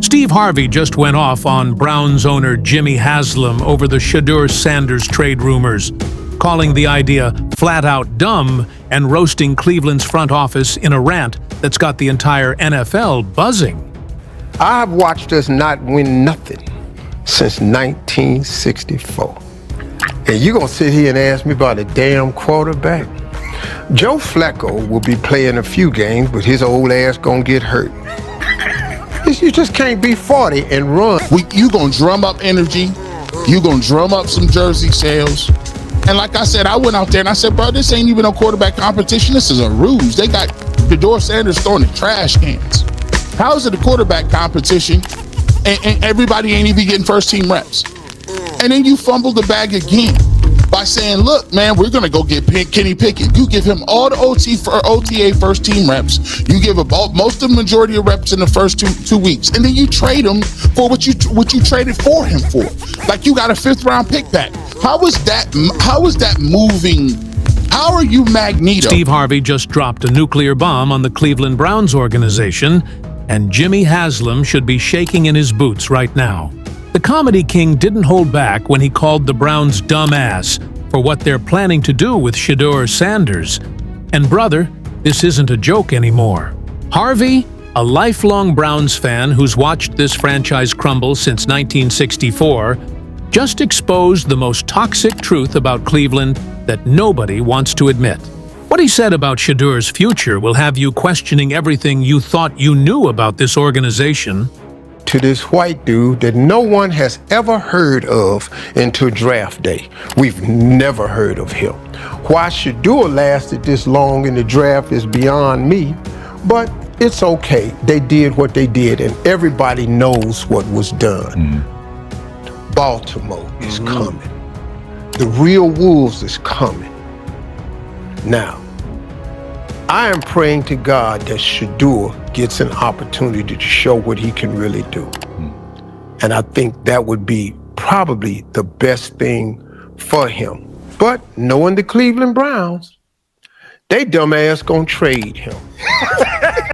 Steve Harvey just went off on Browns owner Jimmy Haslam over the Shedeur Sanders trade rumors, calling the idea flat-out dumb and roasting Cleveland's front office in a rant that's got the entire NFL buzzing. I've watched us not win nothing since 1964. And you gonna sit here and ask me about a damn quarterback? Joe Flacco will be playing a few games, but his old ass gonna get hurt. You just can't be 40 and run. You gonna drum up energy, you gonna drum up some jersey sales. And like I said, I went out there and I said, bro, this ain't even a quarterback competition. This is a ruse. They got Shedeur Sanders throwing the trash cans. How is it a quarterback competition and everybody ain't even getting first team reps? And then you fumble the bag again by saying, look, man, we're going to go get Kenny Pickett. You give him all the OTA first team reps. You give him most of the majority of reps in the first two weeks. And then you trade him for what you traded for him for. Like you got a 5th round pick back. How is that moving? How are you Magneto? Steve Harvey just dropped a nuclear bomb on the Cleveland Browns organization, and Jimmy Haslam should be shaking in his boots right now. The comedy king didn't hold back when he called the Browns dumbass for what they're planning to do with Shedeur Sanders. And brother, this isn't a joke anymore. Harvey, a lifelong Browns fan who's watched this franchise crumble since 1964, just exposed the most toxic truth about Cleveland that nobody wants to admit. What he said about Shedeur's future will have you questioning everything you thought you knew about this organization. To this white dude that no one has ever heard of until draft day. We've never heard of him. Why Shedeur lasted this long in the draft is beyond me, but it's okay. They did what they did, and everybody knows what was done. Baltimore is coming. The real Wolves is coming. Now, I am praying to God that Shedeur gets an opportunity to show what he can really do. And I think that would be probably the best thing for him. But knowing the Cleveland Browns, they dumbass gonna trade him.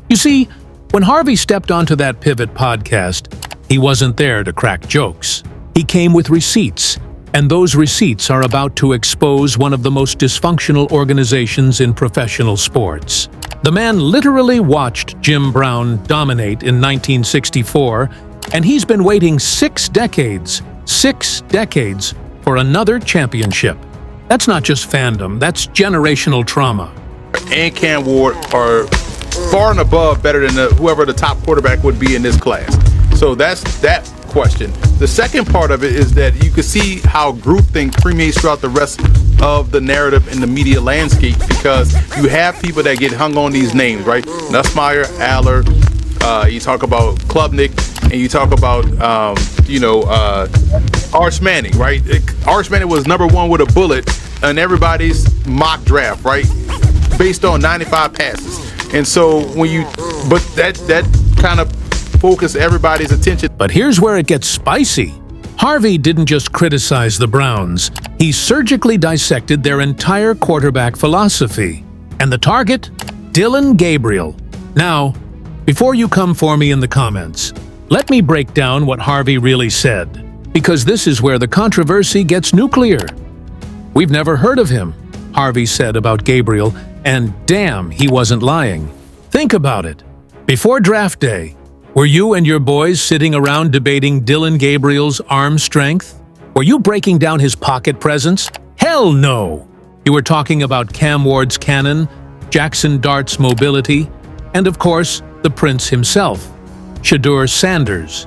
You see, when Harvey stepped onto that Pivot podcast, he wasn't there to crack jokes. He came with receipts, and those receipts are about to expose one of the most dysfunctional organizations in professional sports. The man literally watched Jim Brown dominate in 1964, and he's been waiting 6 decades for another championship. That's not just fandom, that's generational trauma. And Cam Ward are far and above better than whoever the top quarterback would be in this class. So that's that question. The second part of it is that you can see how groupthink permeates throughout the rest of the narrative in the media landscape, because you have people that get hung on these names, right? Nussmeier, Aller, you talk about Klubnik, and you talk about Arch Manning, right? Arch Manning was #1 with a bullet in everybody's mock draft, right? Based on 95 passes. And so that kind of focus everybody's attention. But here's where it gets spicy. Harvey didn't just criticize the Browns, he surgically dissected their entire quarterback philosophy. And the target? Dylan Gabriel. Now, before you come for me in the comments, let me break down what Harvey really said, because this is where the controversy gets nuclear. We've never heard of him, Harvey said about Gabriel, and damn, he wasn't lying. Think about it. Before draft day, were you and your boys sitting around debating Dylan Gabriel's arm strength? Were you breaking down his pocket presence? Hell no! You were talking about Cam Ward's cannon, Jackson Dart's mobility, and of course, the Prince himself, Shedeur Sanders.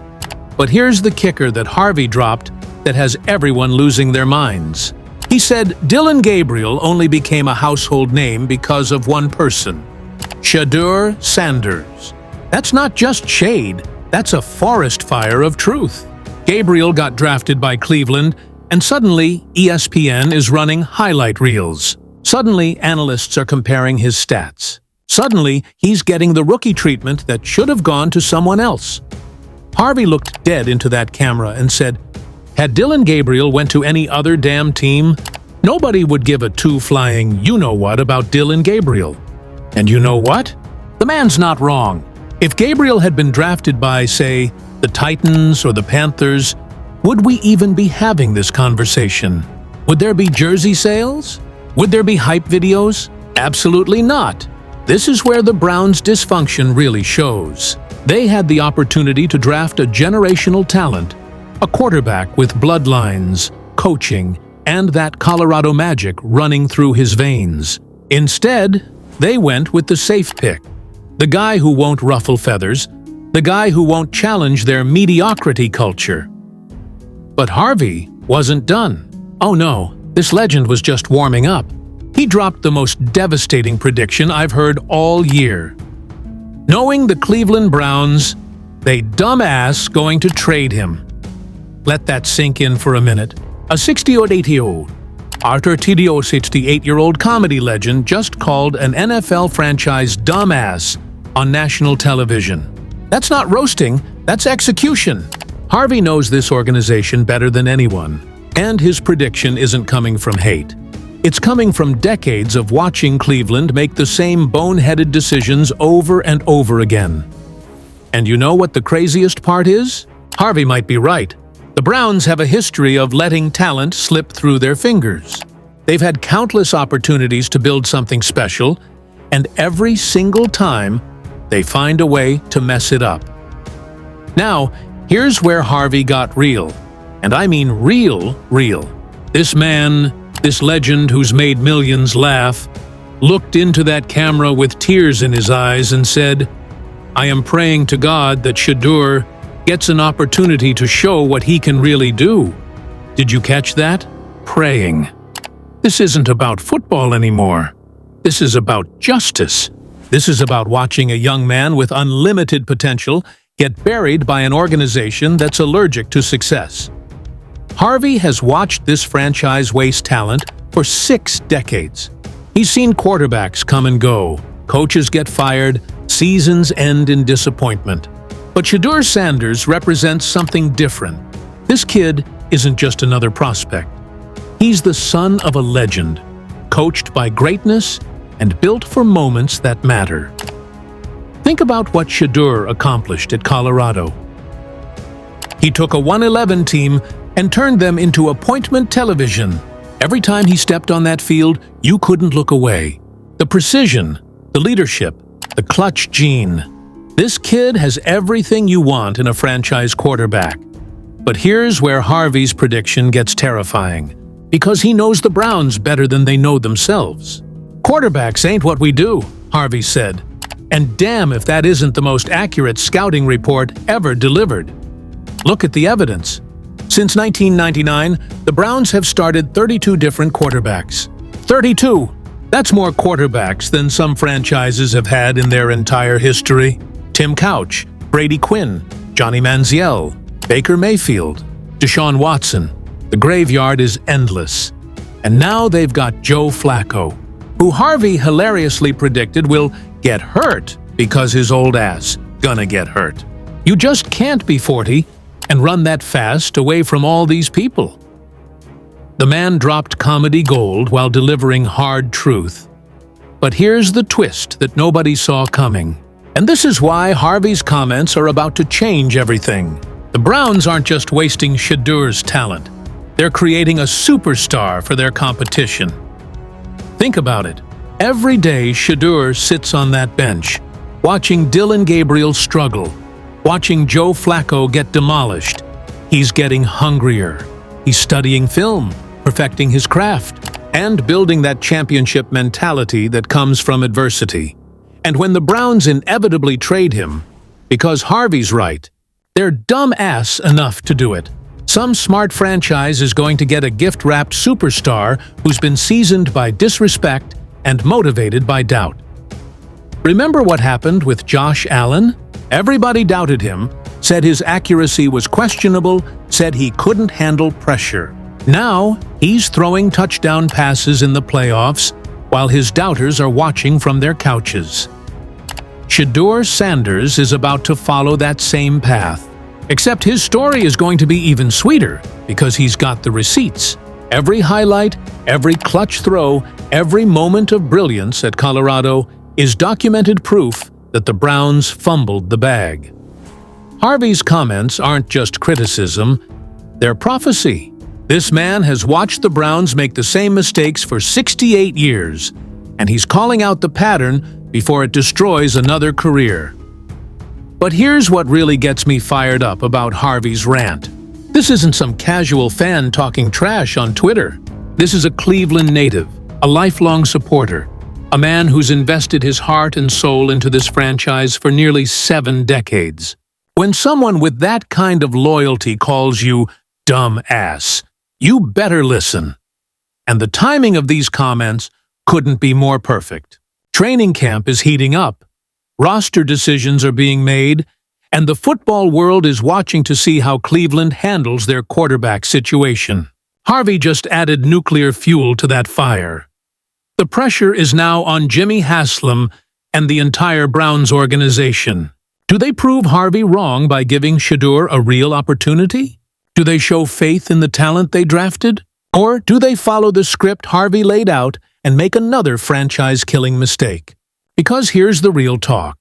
But here's the kicker that Harvey dropped that has everyone losing their minds. He said Dylan Gabriel only became a household name because of one person, Shedeur Sanders. That's not just shade, that's a forest fire of truth. Gabriel got drafted by Cleveland, and suddenly ESPN is running highlight reels. Suddenly analysts are comparing his stats. Suddenly he's getting the rookie treatment that should have gone to someone else. Harvey looked dead into that camera and said, had Dylan Gabriel went to any other damn team, nobody would give a two-flying you-know-what about Dylan Gabriel. And you know what? The man's not wrong. If Gabriel had been drafted by, say, the Titans or the Panthers, would we even be having this conversation? Would there be jersey sales? Would there be hype videos? Absolutely not. This is where the Browns' dysfunction really shows. They had the opportunity to draft a generational talent, a quarterback with bloodlines, coaching, and that Colorado magic running through his veins. Instead, they went with the safe pick, the guy who won't ruffle feathers, the guy who won't challenge their mediocrity culture. But Harvey wasn't done. Oh no, this legend was just warming up. He dropped the most devastating prediction I've heard all year. Knowing the Cleveland Browns, they dumbass going to trade him. Let that sink in for a minute. A 68-year-old, Arthur Tidio 68-year-old comedy legend just called an NFL franchise dumbass on national television. That's not roasting, that's execution. Harvey knows this organization better than anyone, and his prediction isn't coming from hate. It's coming from decades of watching Cleveland make the same boneheaded decisions over and over again. And you know what the craziest part is? Harvey might be right. The Browns have a history of letting talent slip through their fingers. They've had countless opportunities to build something special, and every single time, they find a way to mess it up. Now, here's where Harvey got real. And I mean real. This man, this legend who's made millions laugh, looked into that camera with tears in his eyes and said, "I am praying to God that Shedeur gets an opportunity to show what he can really do." Did you catch that? Praying. This isn't about football anymore. This is about justice. This is about watching a young man with unlimited potential get buried by an organization that's allergic to success. Harvey has watched this franchise waste talent for 6 decades. He's seen quarterbacks come and go, coaches get fired, seasons end in disappointment. But Shedeur Sanders represents something different. This kid isn't just another prospect. He's the son of a legend, coached by greatness and built for moments that matter. Think about what Shedeur accomplished at Colorado. He took a 1-11 team and turned them into appointment television. Every time he stepped on that field, you couldn't look away. The precision, the leadership, the clutch gene. This kid has everything you want in a franchise quarterback. But here's where Harvey's prediction gets terrifying, because he knows the Browns better than they know themselves. "Quarterbacks ain't what we do," Harvey said. And damn if that isn't the most accurate scouting report ever delivered. Look at the evidence. Since 1999, the Browns have started 32 different quarterbacks. 32! That's more quarterbacks than some franchises have had in their entire history. Tim Couch, Brady Quinn, Johnny Manziel, Baker Mayfield, Deshaun Watson. The graveyard is endless. And now they've got Joe Flacco, who Harvey hilariously predicted will get hurt because his old ass gonna get hurt. You just can't be 40 and run that fast away from all these people. The man dropped comedy gold while delivering hard truth. But here's the twist that nobody saw coming. And this is why Harvey's comments are about to change everything. The Browns aren't just wasting Shedeur's talent. They're creating a superstar for their competition. Think about it. Every day Shedeur sits on that bench, watching Dylan Gabriel struggle, watching Joe Flacco get demolished. He's getting hungrier. He's studying film, perfecting his craft, and building that championship mentality that comes from adversity. And when the Browns inevitably trade him, because Harvey's right, they're dumb-ass enough to do it. Some smart franchise is going to get a gift-wrapped superstar who's been seasoned by disrespect and motivated by doubt. Remember what happened with Josh Allen? Everybody doubted him, said his accuracy was questionable, said he couldn't handle pressure. Now, he's throwing touchdown passes in the playoffs while his doubters are watching from their couches. Shedeur Sanders is about to follow that same path. Except his story is going to be even sweeter because he's got the receipts. Every highlight, every clutch throw, every moment of brilliance at Colorado is documented proof that the Browns fumbled the bag. Harvey's comments aren't just criticism, they're prophecy. This man has watched the Browns make the same mistakes for 68 years, and he's calling out the pattern before it destroys another career. But here's what really gets me fired up about Harvey's rant. This isn't some casual fan talking trash on Twitter. This is a Cleveland native, a lifelong supporter, a man who's invested his heart and soul into this franchise for nearly 7 decades. When someone with that kind of loyalty calls you dumb ass, you better listen. And the timing of these comments couldn't be more perfect. Training camp is heating up. Roster decisions are being made, and the football world is watching to see how Cleveland handles their quarterback situation. Harvey just added nuclear fuel to that fire. The pressure is now on Jimmy Haslam and the entire Browns organization. Do they prove Harvey wrong by giving Shedeur a real opportunity? Do they show faith in the talent they drafted? Or do they follow the script Harvey laid out and make another franchise-killing mistake? Because here's the real talk.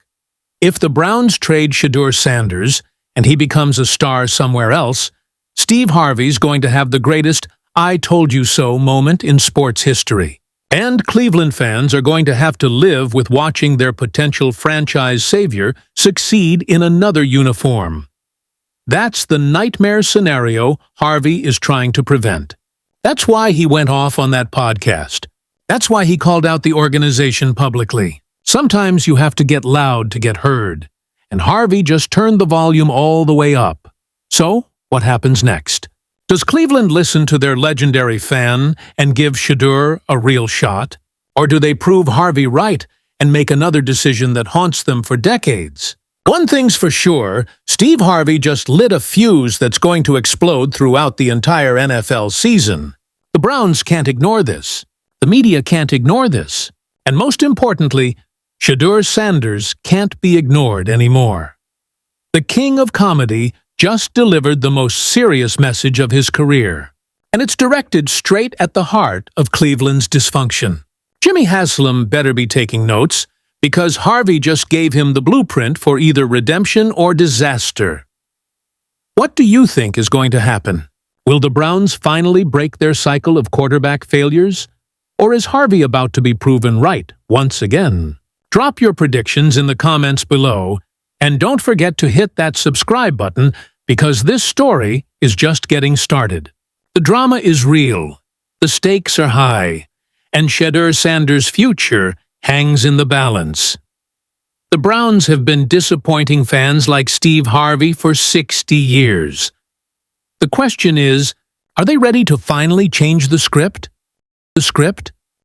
If the Browns trade Shedeur Sanders and he becomes a star somewhere else, Steve Harvey's going to have the greatest "I told you so" moment in sports history. And Cleveland fans are going to have to live with watching their potential franchise savior succeed in another uniform. That's the nightmare scenario Harvey is trying to prevent. That's why he went off on that podcast. That's why he called out the organization publicly. Sometimes you have to get loud to get heard, and Harvey just turned the volume all the way up. So, what happens next? Does Cleveland listen to their legendary fan and give Shedeur a real shot? Or do they prove Harvey right and make another decision that haunts them for decades? One thing's for sure, Steve Harvey just lit a fuse that's going to explode throughout the entire NFL season. The Browns can't ignore this. The media can't ignore this. And most importantly, Shedeur Sanders can't be ignored anymore. The king of comedy just delivered the most serious message of his career, and it's directed straight at the heart of Cleveland's dysfunction. Jimmy Haslam better be taking notes, because Harvey just gave him the blueprint for either redemption or disaster. What do you think is going to happen? Will the Browns finally break their cycle of quarterback failures? Or is Harvey about to be proven right once again? Drop your predictions in the comments below, and don't forget to hit that subscribe button because this story is just getting started. The drama is real, the stakes are high, and Shedeur Sanders' future hangs in the balance. The Browns have been disappointing fans like Steve Harvey for 60 years. The question is, are they ready to finally change the script? The script?